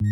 जय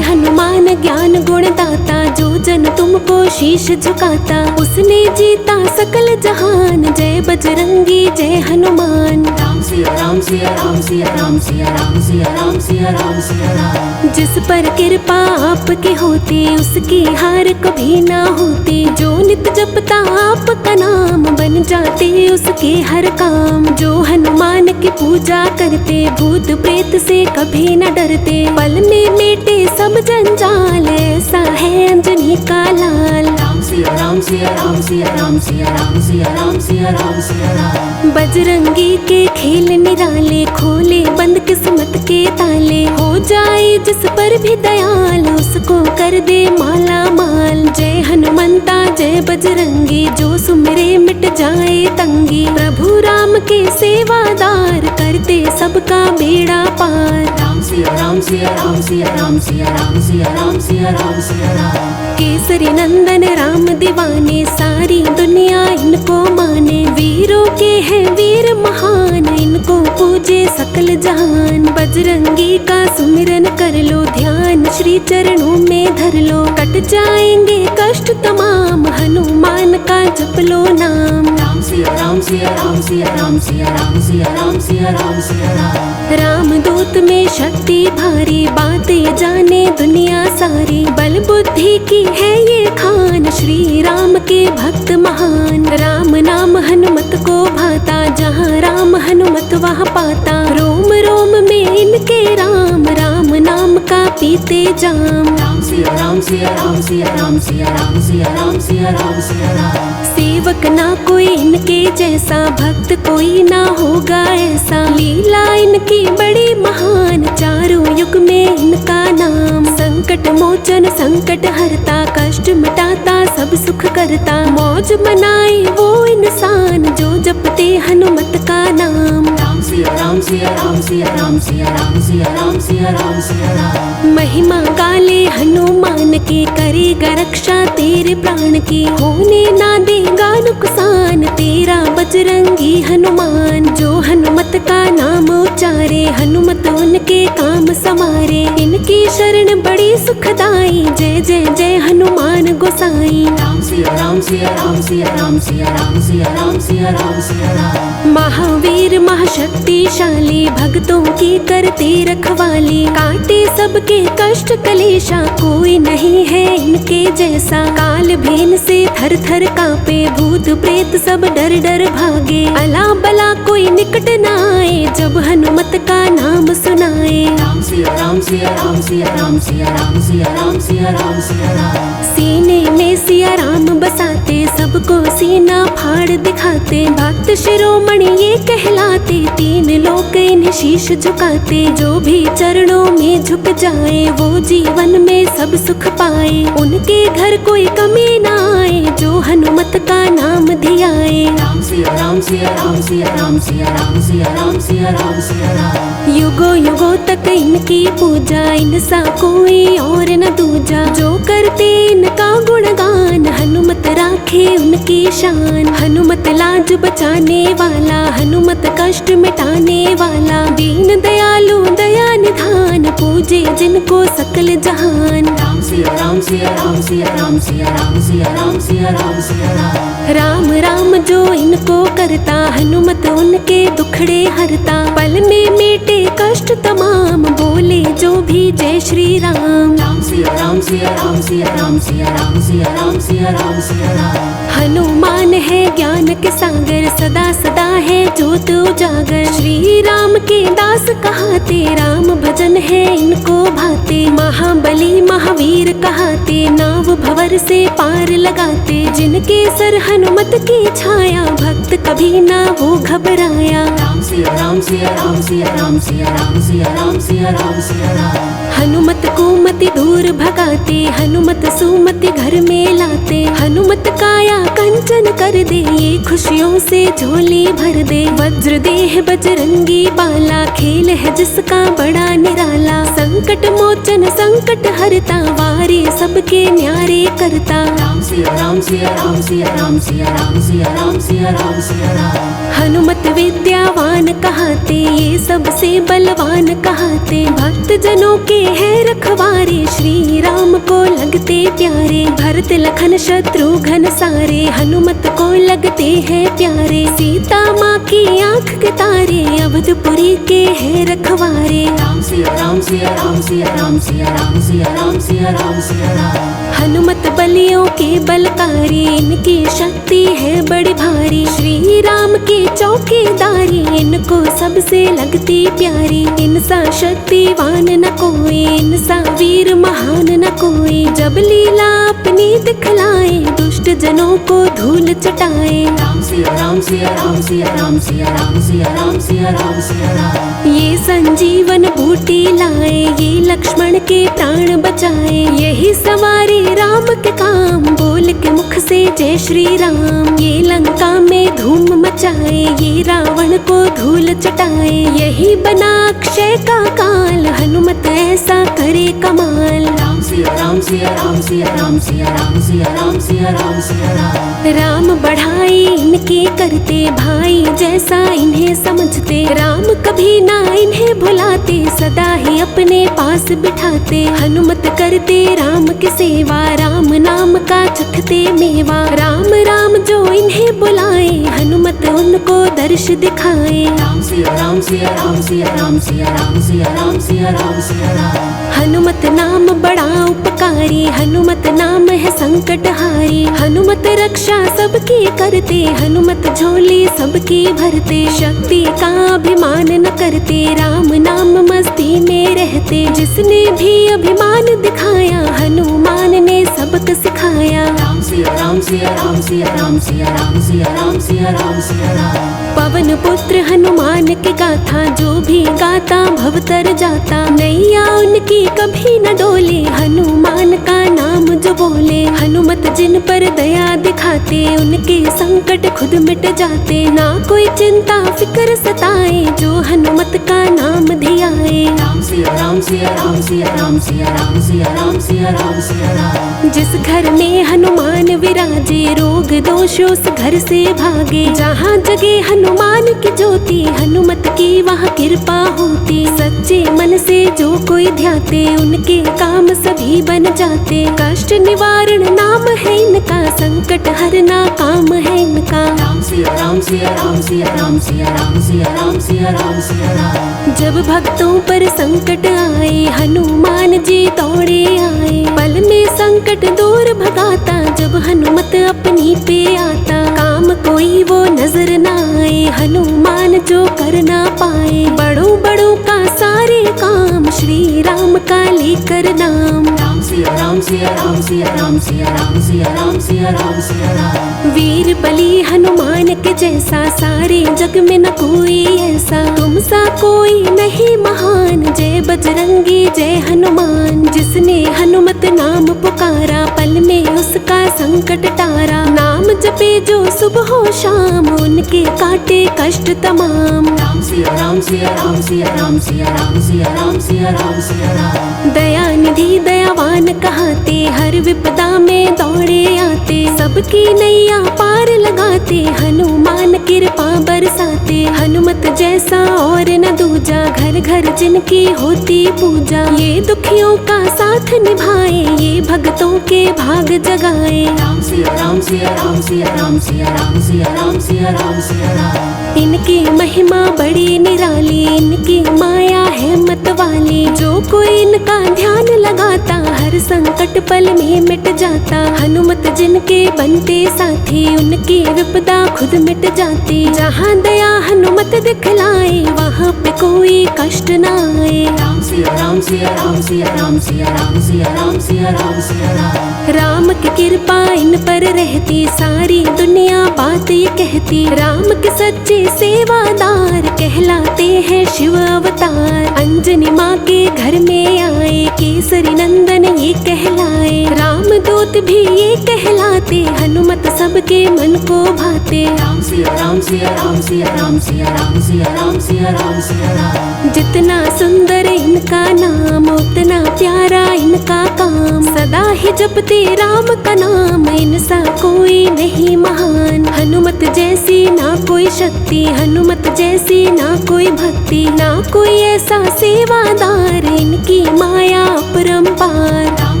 हनुमान ज्ञान गुण दाता, जो जन तुमको शीश झुकाता, उसने जीता सकल जहान। जय बजरंगी जय हनुमान। राम सिया राम सिया राम सिया राम सिया राम सिया राम सिया राम सिया राम। जिस पर कृपा आपकी होती, उसकी हार कभी ना होती। जो नित जपता आपका नाम, बन जाते उसके हर काम। जो हनुमान की पूजा करते, भूत प्रेत से कभी न डरते। पल में मिटे सब जंजाल, ऐसा है अंजनी का लाल। राम सिया राम सिया राम सिया राम सिया राम सिया राम सिया राम सिया राम। बजरंगी के खेल निराले, खोले बंद किस्मत के ताले। हो जाए जिस पर भी दयाल, उसको कर दे माला माल। जय हनुमंता जय बजरंगी, जो सुमिरे मिट जाए तंगी। प्रभु राम के सेवादार, करते सबका बेड़ा पार। राम सिया राम सिया राम सिया राम सिया राम सिया राम सिया राम सिया राम। केसरी नंदन राम दीवाने, सारी दुनिया इनको माने। वीरों के हैं वीर महान, इनको पूजे सकल जहान। बजरंगी का सुमिरन कर लो, ध्यान श्री चरणों में धर लो। कट जाएंगे कष्ट तमाम, हनुमान का जप लो नाम। राम सिया राम सिया राम सिया राम सिया राम सिया राम सिया राम सिया राम। राम दूत में शक्ति भारी, बातें जाने दुनिया सारी। बल बुद्धि की है ये खान, श्री राम के भक्त महान। राम नाम हनुमत को भाता, जहाँ राम हनुमत वहाँ पाता। रोम रोम में इनके राम, राम नाम का पीते जाम। राम सिया राम सिया राम सिया राम सिया राम सिया राम सिया राम सिया राम। सेवक ना कोई इनके जैसा, भक्त कोई ना होगा ऐसा। लीला इनकी बड़ी महान, चारों युग में इनका नाम। संकट मोचन संकट हरता, कष्ट मिटाता सब सुख करता। मौज मनाए वो इंसान, जो जपते हनुमत का नाम। राम सिया राम सिया राम सिया राम सिया राम सिया राम सिया राम सिया राम। महिमा गाले हनुमान की, करेगा रक्षा तेरे प्राण की। होने ना देगा नुकसान, तेरा बजरंगी हनुमान। जो हनुमत का नाम उच्चारे, हनुमत उनके काम समारे। इनकी शरण बड़ी सुखदाई, जय जय जय हनुमान गोसाई। राम सिया राम सिया राम सिया राम सिया राम सिया राम सिया राम सिया राम। महावीर महाशक्तिशाली, भक्तों की करते रखवाली। काटे सबके कष्ट कलेशा, कोई नहीं है इनके जैसा। काल भीन से थर थर कांपे, भूत प्रेत सब डर डर भागे। अला बला कोई निकट न आए, जब हनुमत का नाम सुनाए। राम सिया राम सिया राम सिया राम सिया राम सिया राम सिया राम सिया राम। सीने में सिया राम बसाते, सबको सीना फाड़ दिखाते। भक्त शिरोमणि ये कहलाते, तीन लोक इन्हें शीश झुकाते। जो भी चरणों में झुक जाए, वो जीवन में सब सुख पाए। उनके घर कोई कमी ना आए, जो हनुमत का नाम धियाए। राम सिया राम सिया राम सिया राम सिया राम सिया राम सिया राम सिया राम। युगों युगों तक इनकी पूजा, इनसा कोई और न दूजा। जो करते इनका गुणगान, हनुमत राखे उनकी शान। हनुमत लाज बचाने वाला, हनुमत कष्ट मिटाने वाला। दीन दयालु दया निधान, पूजे जिनको सकल जहान। राम सिया राम सिया राम सिया राम सिया राम सिया राम सिया राम सिया राम। राम राम जो इनको करता, हनुमत उनके दुखड़े हरता। पल में मिटे कष्ट तमाम, बोले जो भी जय श्री राम। राम सिया राम सिया राम सिया राम सिया राम सिया राम सिया राम सिया राम। हनुमान है ज्ञान के सागर, सदा सदा है ज्योत उजागर। श्री राम के दास कहाते, राम भजन है इनको भाते। महाबली महावीर कहाते, नाव भंवर से पार लगाते। जिनके सर हनुमत की छाया, भक्त कभी ना वो घबराया। राम सिया सिया राम सिया राम सिया राम सिया राम सिया राम सिया राम सिया राम। हनुमत को मति दूर भगाते, हनुमत सुमति घर में लाते, हनुमत काया कंचन कर दे, ये खुशियों से झोली भर दे। वज्र देह बजरंगी बाला, खेल है जिसका बड़ा निराला, संकट मोचन संकट हरता, वारे सबके न्यारे करता। राम सिया राम सिया राम सिया राम सिया राम सिया राम सिया राम सिया राम। हनुमत विद्यावान कहाते, ये सबसे बलवान कहाते, भक्त जनों के है रखवारे, श्री राम को लगते प्यारे। भरत लखन शत्रुघ्न सारे, हनुमत को लगते हैं प्यारे, सीता माँ की आँख के तारे, अवधपुरी के है रखवारे। राम सिया राम सिया राम सिया राम सिया राम सिया राम सिया राम सिया राम। हनुमत बलियों के बलकारी, इनकी शक्ति है बड़ी भारी, श्री राम की चौकीदारी, इनको सबसे लगती प्यारी। इनसा शक्तिवान न कोई, इनसा वीर महान न कोई, जब लीला अपनी दिखलाए, दुष्ट जनों को धूल चटाए। राम सिया राम सिया राम सिया राम सिया राम सिया राम सिया राम सिया राम। ये संजीवन बूटी लाए, ये लक्ष्मण के प्राण बचाए, यही सवारे राम के काम, बोल के मुख से जय श्री राम। ये लंका में धूम मचाए, ये रावण को धूल चटाए, यही बना अक्षय का काल, हनुमत ऐसा करे कमाल। राम सिया राम सिया राम सिया राम सिया राम सिया राम सिया राम सिया राम। राम बढ़ाई इनके करते, भाई जैसा इन्हें समझते, राम कभी ना इन्हें भुलाते, सदा ही अपने पास बिठाते। हनुमत करते राम की सेवा, राम नाम का चखते मेवा, राम राम जो इन्हें बुलाए, हनुमत उनको दर्श दिखाए। राम सिया राम सिया राम सिया राम सिया राम सिया राम सिया राम सिया राम। हनुमत नाम बड़ा उपकारी, हनुमत नाम है संकटहारी, हनुमत रक्षा सबकी करते, हनुमत झोली सबकी भरते, शक्ति का अभिमान न करते, राम नाम मस्ती में रहते, जिसने भी अभिमान दिखाया, हनुमान ने सबक सिखाया। राम सिया राम सिया राम सिया राम सिया राम सिया राम सिया राम सिया राम। पवन पुत्र हनुमान की गाथा, जो भी गाता भवतर जाता, नैया उनकी कभी न डोले, हनुमान का नाम जो बोले। हनुमत जिन पर दया दिखाते, उनके संकट खुद मिट जाते, ना कोई चिंता फिक्र सताए, जो हनुमत का नाम धियाए। राम सिया राम सिया राम सिया राम सिया राम सिया राम सिया राम सिया राम। जिस घर में हनुमान विराजे, रोग दोष उस घर से भागे, जहाँ जगे हनुमान की ज्योति, हनुमत की वहाँ कृपा होती। सच्चे मन से जो कोई ध्याते, उनके काम सभी बन जाते, कष्ट निवारण नाम है इनका, संकट हरना काम है इनका। राम सिया राम सिया राम सिया राम सिया राम सिया राम सिया राम सिया राम। जब भक्तों पर संकट आए, हनुमान जी दौड़े आए, पल में संकट दूर भगाता, जब हनुमत अपनी पे आता, काम कोई वो नजर ना आए, हनुमान जो कर ना पाए, बड़ों बड़ों का सारे काम, श्री राम का लेकर नाम। राम सिया राम सिया राम सिया राम सिया राम सिया राम सिया राम सिया राम। वीर बली हनुमान के जैसा, सारे जग में न कोई ऐसा, तुम सा कोई नहीं महान, जय बजरंगी जय हनुमान। जिसने हनुमत नाम पुकारा, पल में उसका संकट टारा, नाम जपे जो सुबह हो शाम, उनके काटे कष्ट तमाम। राम सिया राम सिया राम सिया राम सिया राम सिया राम सिया राम सिया राम। दया निधि दयावान कहाते, हर विपदा में दौड़े आते, सबकी नैया पार लगाते, हनुमान कृपा बरसाते। हनुमत जैसा और न दूजा, घर घर जिनकी होती पूजा, ये दुखियों का साथ निभाए, ये भक्तों के भाग जगाए। राम सिया राम सिया राम सिया राम सिया राम सिया राम सिया राम सिया राम। इनकी महिमा बड़ी निराली, इनकी माया है मत वाली, जो कोई इनका ध्यान लगाता हर संकट पल में मिट जाता। हनुमत जिनके बनते साथी उनकी विपदा खुद मिट जाती। जहाँ दया हनुमत दिखलाए वहाँ पे कोई कष्ट ना आए। राम सिया राम सिया राम सिया राम सिया राम सिया राम सिया राम सिया राम। राम की कृपा इन पर रहती सारी दुनिया बात ये कहती। राम के सच्चे सेवादार कहलाते हैं शिव अवतार। अंजनी माँ के घर में आए केसरी नंदन ये कहलाए। राम दूत भी ये कहलाते हनुमत सबके मन को भाते। राम सिया राम सिया राम सिया राम सिया राम सिया राम सिया राम सिया राम। जितना सुंदर इनका नाम उतना प्यारा इनका काम। सदा ही जपते राम का नाम इनसा कोई नहीं महान। हनुमत जैसी ना कोई शक्ति हनुमत जैसी ना कोई भक्ति। ना कोई ऐसा सेवादार इनकी माया अपरंपार। राम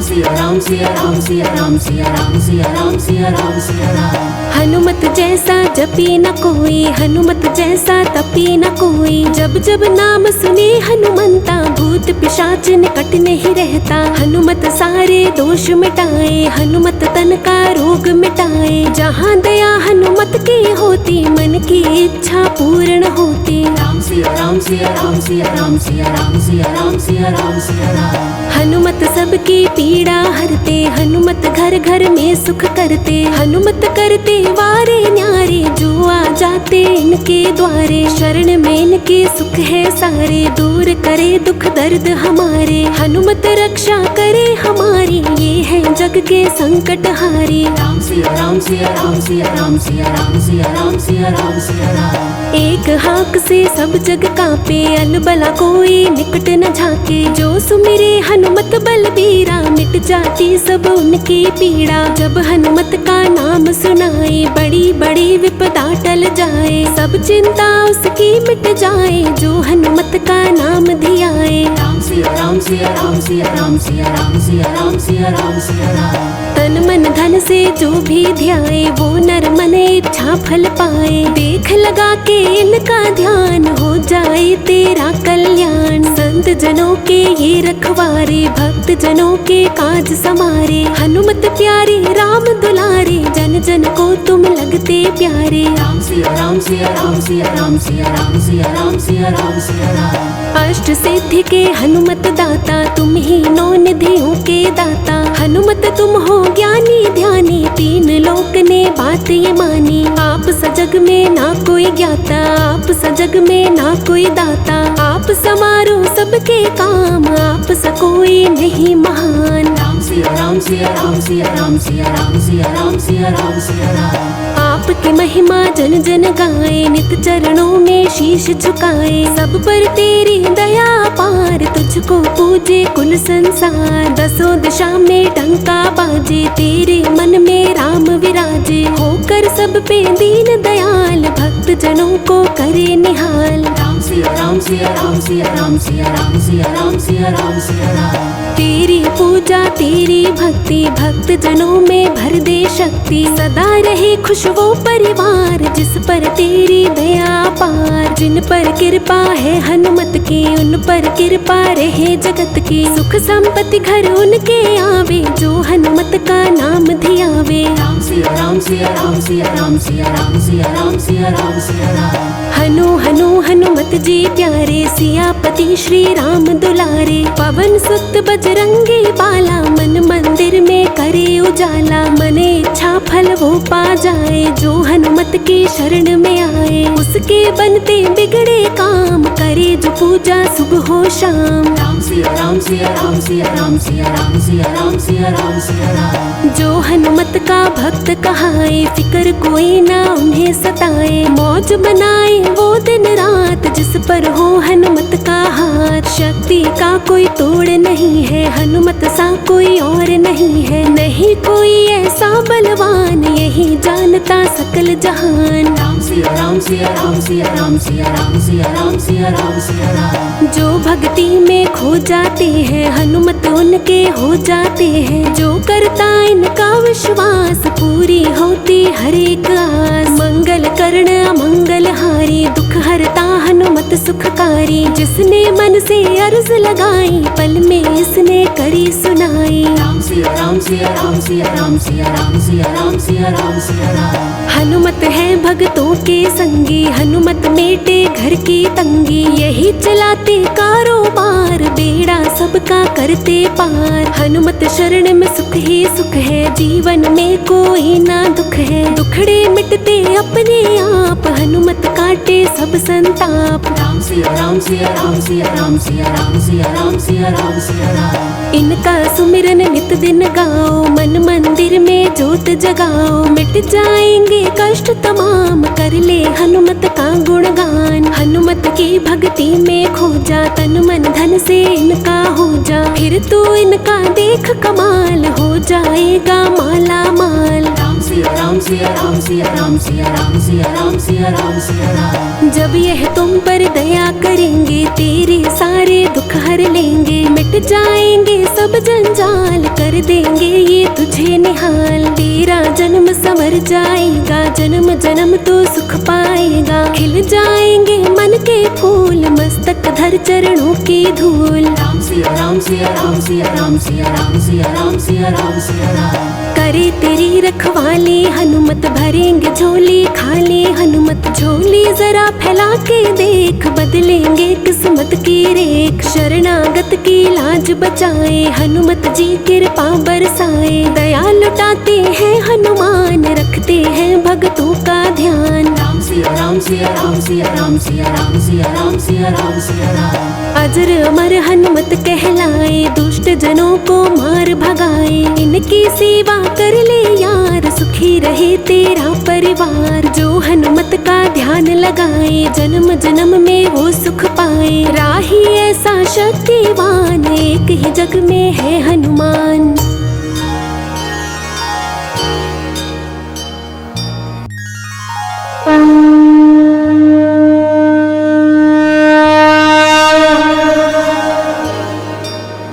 सिया राम सिया राम सिया राम सिया राम सिया राम सिया राम सिया राम। हनुमत जैसा जपी न कोई हनुमत जैसा तपी न कोई। जब जब नाम सुने हनुमंता भूत पिशाच निकट नहीं रहता। हनुमत सारे दोष मिटाए हनुमत तन का रोग मिटाए। जहाँ दया हनुमत की होती मन की इच्छा पूर्ण होती। राम सिया राम सिया राम सिया राम सिया राम सिया राम सिया राम सिया राम। हनुमत सबकी पीड़ा हरते हनुमत घर घर में सुख करते। हनुमत करते वारे न्यारे जो आ जाते इनके द्वारे। शरण में इनके सुख है सारे दूर करे दुख दर्द हमारे। हनुमत रक्षा करे हमारी ये है जग के संकट हारी। राम सिया राम सिया राम सिया राम सिया राम सिया राम सिया राम सिया राम। एक हाक से सब जग कांपे अलबला कोई निकट न झाके। जो सुमिरे हनुमत बलबीरा मिट जाती सब उनकी पीड़ा। जब हनुमत का नाम सुनाए बड़ी बड़ी विपदा टल जाए। सब चिंता उसकी मिट जाए जो हनुमत का नाम धियाए। राम सिया राम सिया राम सिया राम सिया राम सिया राम सिया राम सिया राम। तन मन धन से जो भी ध्याए वो नर मन इच्छा फल पाए। देख लगा के इनका ध्यान हो जाए तेरा कल्याण। संत जनों के ये रखवारे भक्त जनों के काज समारे। हनुमत प्यारे राम दुलारे जन जन को तुम लगते प्यारे। राम सिया राम सिया राम सिया राम सिया राम सिया राम सिया राम सिया राम। अष्ट सिद्धि के हनुमत दाता तुम ही नौ निधियों के दाता। हनुमत तुम हो ज्ञानी ध्यानी तीन लोक ने बात ये मानी। आप सजग में ना कोई ज्ञाता आप सजग में ना कोई दाता। आप समारो सबके काम आप सा कोई नहीं महान। राम सिया राम सिया राम सिया राम सिया राम सिया राम सिया राम सिया राम। आपकी महिमा जन जन गाए नित चरणों में शीश झुकाए। सब पर तेरी दया पार तुझको पूजे कुल संसार। दसों दिशा में डंका बाजे तेरे मन में राम विराजे। होकर सब पे दीन दयाल भक्त जनों को करे निहाल। राम सिया राम सिया राम सिया राम सिया राम सिया राम सिया राम सिया राम। तेरी पूजा तेरी भक्ति भक्त जनों में भर दे शक्ति। सदा रहे खुश वो परिवार जिस पर तेरी दया पार। जिन पर कृपा है हनुमत की उन पर कृपा रहे जगत की। सुख संपत्ति घर उनके आवे जो हनुमत का नाम धियावे। राम सिया राम सिया राम सिया राम सिया राम सिया राम सिया राम सिया राम। हनु हनु हनुमत जी प्यारे सियापति श्री राम दुलारे। पवन सुत बजरंगी बाला मन मंदिर में करे उजाला। मन इच्छा फल वो पा जाए जो हनुमत की शरण में आए। उसके बनते बिगड़े काम करे जो पूजा सुबह हो शाम। राम सिया राम सिया राम सिया राम सिया राम सिया राम सिया राम सिया राम। जो हनुमत का भक्त कहाए फिक्र कोई ना उन्हें सताए। मौज बनाए वो दिन रात जिस पर हो हनुमत का हाथ। शक्ति का कोई तोड़ नहीं है हनुमत सा कोई और नहीं है। नहीं कोई ऐसा बलवान यही जानता सकल जहान। राम सिया राम सिया राम सिया राम सिया राम सिया राम सिया राम सिया राम। जो भक्ति में खो जाते हैं हनुमत उनके हो जाते हैं। जो करता इनका विश्वास पूरी होती हर एक आस। मंगल कर्ण अमंगल हारी लगाई, दुख हरता हनुमत सुखकारी। जिसने मन से अर्ज लगाई, पल में इसने करी सुनाई। राम सिया राम सिया राम सिया राम सिया राम सिया राम सिया राम सिया राम। हनुमत है भक्तों के संगी, हनुमत मेटे घर की तंगी। यही चलाते कारोबार, बेड़ा सबका करते पार। हनुमत शरण में सुख ही सुख है, जीवन में कोई ना दुख है। दुखड़े मिटते अपने आप, हनुमत काटे सब संताप। राम सिया राम सिया राम सिया राम सिया राम सिया राम सिया राम सिया राम। इनका सुमिरन नित दिन गाओ, मन मंदिर में जोत जगाओ। मिट जाएंगे कष्ट तमाम, कर ले हनुमत का गुणगान। हनुमत की भक्ति में खो जा, तन मन धन से इनका हो जा। फिर तू इनका देख कमाल, हो जाएगा माला माल। राम सिया राम सिया राम सिया राम सिया राम सिया राम सिया राम सिया राम। जब यह तुम पर दया करेंगे, तेरे सारे दुख हर लेंगे। मिट जाएंगे सब जंजाल, कर देंगे ये तुझे निहाल। तेरा जन्म संवर जाएगा, जन्म जन्म तो सुख पाएगा। खिल जाएंगे मन के फूल, मस्तक धर चरणों की धूल। राम सिया राम सिया राम सिया राम सिया राम सिया राम सिया राम सिया राम। करे तेरी रखवाली हनुमत, भरेंगे झोली खाली हनुमत। झोली जरा फैला के देख, बदलेंगे किस्मत की रेख। शरणागत की लाज बचाए, हनुमत जी कृपा बरसाए। दया लुटाते हैं हनुमान, रखते हैं भक्तों का ध्यान। राम सिया राम सिया राम सिया राम सिया राम सिया राम सिया राम सिया राम। अजर अमर हनुमत कहलाए, दुष्ट जनों को मार भगाए। इनकी सेवा कर ले यार, सुखी रहे तेरा परिवार। जो हनुमत का ध्यान लगाए, जन्म जन्म में वो सुख पाए। राही ऐसा शक्तिवान, एक ही जग में है हनुमान।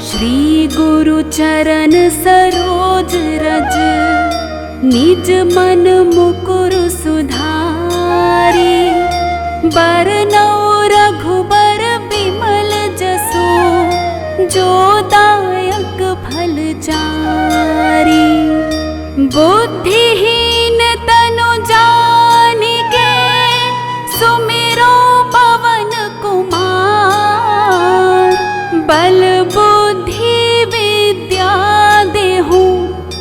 श्री गुरु चरण सरोज रज, निज मन मुकुर सुधारी। बरनौ रघुबर बिमल जसो, जो दायक फल चारी। बुद्धिहीन तनु जानिके, सुमिरो पवन कुमार। बल बुद्धि विद्या देहु,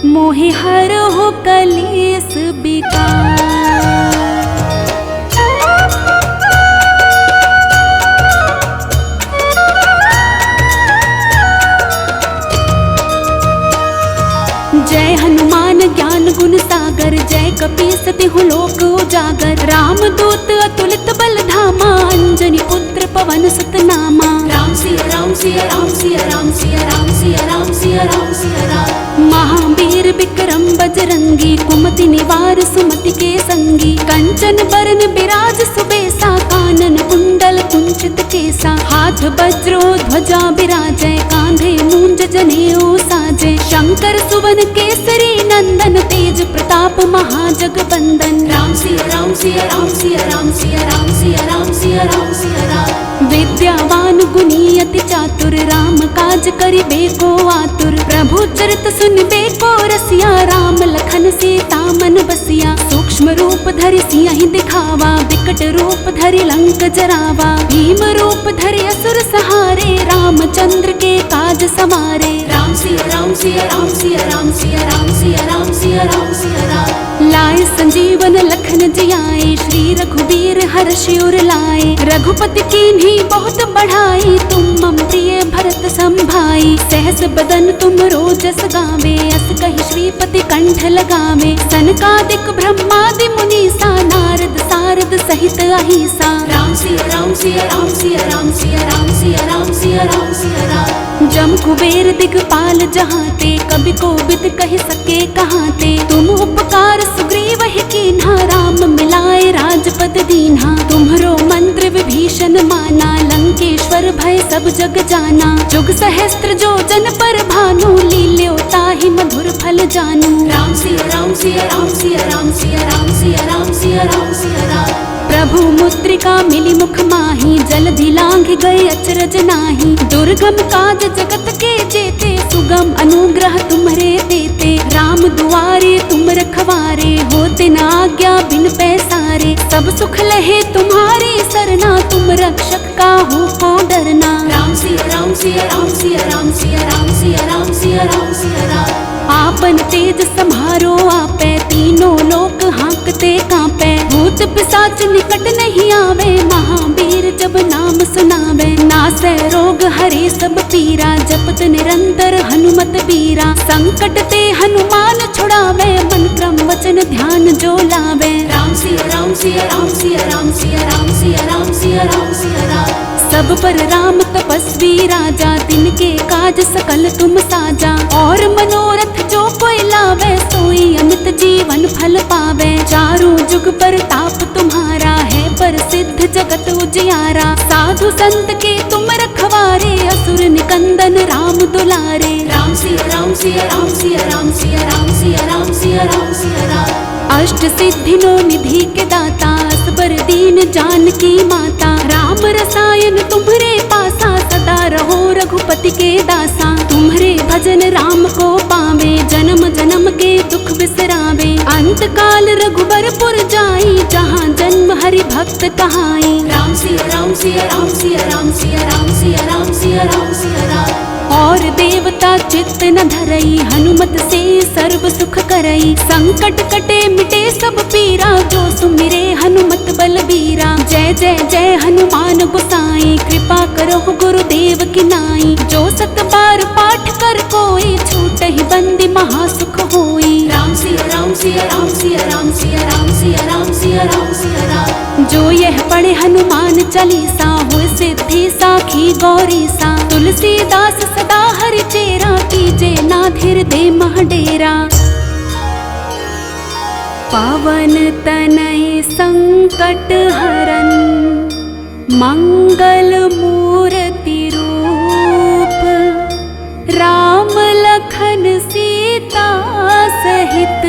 मोहि हरहु कलेस विकार। जय हनुमान ज्ञान गुण सागर, जय कपीस तिहु लोक उजागर। राम दूत अतुलित बल धामा, अंजनी पुत्र पवन सुत नामा। राम सिया राम सिया राम सिया राम सिया राम सिया राम सिया राम सिया राम। महावीर विक्रम बजरंगी, कुमति निवार सुमति के संगी। कंचन बरन बिराज सुबेसा, कानन कुंडल कुंचित केसा। हाथ वज्रो ध्वजा बिराजय, कांधे मूंज जनेऊ साजय। शंकर सुवन केसरी नंदन, तेज प्रताप महाजगबंदन। राम सिया राम सिया राम सिया राम सिया राम सिया राम सिया राम सिया राम। विद्यावान गुणी अति चातुर, राम काज करिबे को आतुर। प्रभु चरित सुनबे को रसिया, राम लखन सीता मन बसिया। सूक्ष्म रूप धरि सियहि दिखावा, विकट रूप धरि लंक जरावा। भीम रूप धरि असुर सहारे, रामचंद्र के काज सवारे। राम सिया राम सिया राम सिया राम सिया राम सिया राम सिया राम सिया राम। लाए संजीवन लखन जियाए, श्री रघुबीर हर्षि उर लाए। रघुपति कीन्ही बहुत बढ़ाई, तुम मम प्रिय भरत संभाई। सहस बदन तुम रोजस गावे, अस कहि श्रीपति कंठ लगावे। सनकादिक ब्रह्मादि मुनीसा, नारद सारद सहित अहिसा। राम सिया राम सिया राम सिया राम सिया राम सिया राम सिया राम सिया राम। जम कुबेर दिगपाल जहाते, कवि कोविद कह सके कहाते। तुम उपकार सुग्रीव ही कीन्हा, राम मिलाए राजपद दीन्हा। तुम्हरो मंत्र विभीषण माना, लंकेश्वर भय सब जग जाना। जुग सहस्त्र जो जन पर भानु, लील्यो ताहि मधुर फल जानू। राम सिया राम सिया राम सिया राम सिया राम सिया राम सिया राम सिया राम। प्रभु मुद्रिका मिली मुख माही, जलधि लांघ गए अचरज नाही। दुर्गम काज जगत के जेते, सुगम अनुग्रह तुम्हरे देते। राम दुआरे तुम रखवारे, होते न आज्ञा बिन पैसारे। सब सुख लहे तुम्हारी सरना, तुम रक्षक काहू को डरना। राम सिया राम सिया राम सिया राम सिया राम सिया राम सिया राम सिया राम। आपन तेज सम्हारो आपे, तीनों लोक हाँकते कांपे। भूत पिशाच निकट नहीं आवे, महावीर जब नाम सुनावे। नासै रोग हरे सब पीरा, जपत निरंतर हनुमत बीरा। संकट ते हनुमान छुड़ावे, मन क्रम वचन ध्यान जो लावे। राम सिया राम सिया राम सिया राम सिया राम सिया राम सिया राम सिया राम। सब पर राम तपस्वी राजा, तिनके काज सकल तुम साजा। और मनोरथ जो कोई लावे, सोई अमित जीवन फल पावे। चारों जुग पर ताप तुम्हारा है, प्रसिद्ध जगत उजियारा। साधु संत के तुम रखवारे, असुर निकंदन राम दुलारे। राम सिया राम सिया राम सिया राम सिया राम सिया राम सिया राम सिया राम। अष्ट सिद्धि नो निधि के दाता, असबर दीन जानकी माता। राम रसायन तुम्हरे पासा, सदा रहो रघुपति के दासा। तुम्हरे भजन राम को पावे, जन्म जन्म के दुख बिसरावे। अंत काल रघुबरपुर जाई, जहाँ जन्म हरि भक्त कहाई। राम सिया राम सिया राम सिया राम सिया राम सिया राम सिया राम सिया राम। और देवता चित्त न धरई, हनुमत से सर्व सुख करई। संकट कटे मिटे सब पीरा, जो सुमिरे हनुमत बलबीरा। जय जय जय हनुमान गोसाई, कृपा करो गुरुदेव की नाई। जो सत बार पाठ कर कोई, छूट ही बंदी महासुख होई। राम सिया राम सिया राम सिया राम सिया राम सिया राम सिया राम सिया राम। जो यह पढ़े हनुमान चालीसा, होय सिद्धि साखी गौरी सा। तुलसीदास सदा हरि चेरा, कीजे नाधिर दे महडेरा। पवन तनय संकट हरन, मंगल मूर्ति रूप। राम लखन सीता सहित,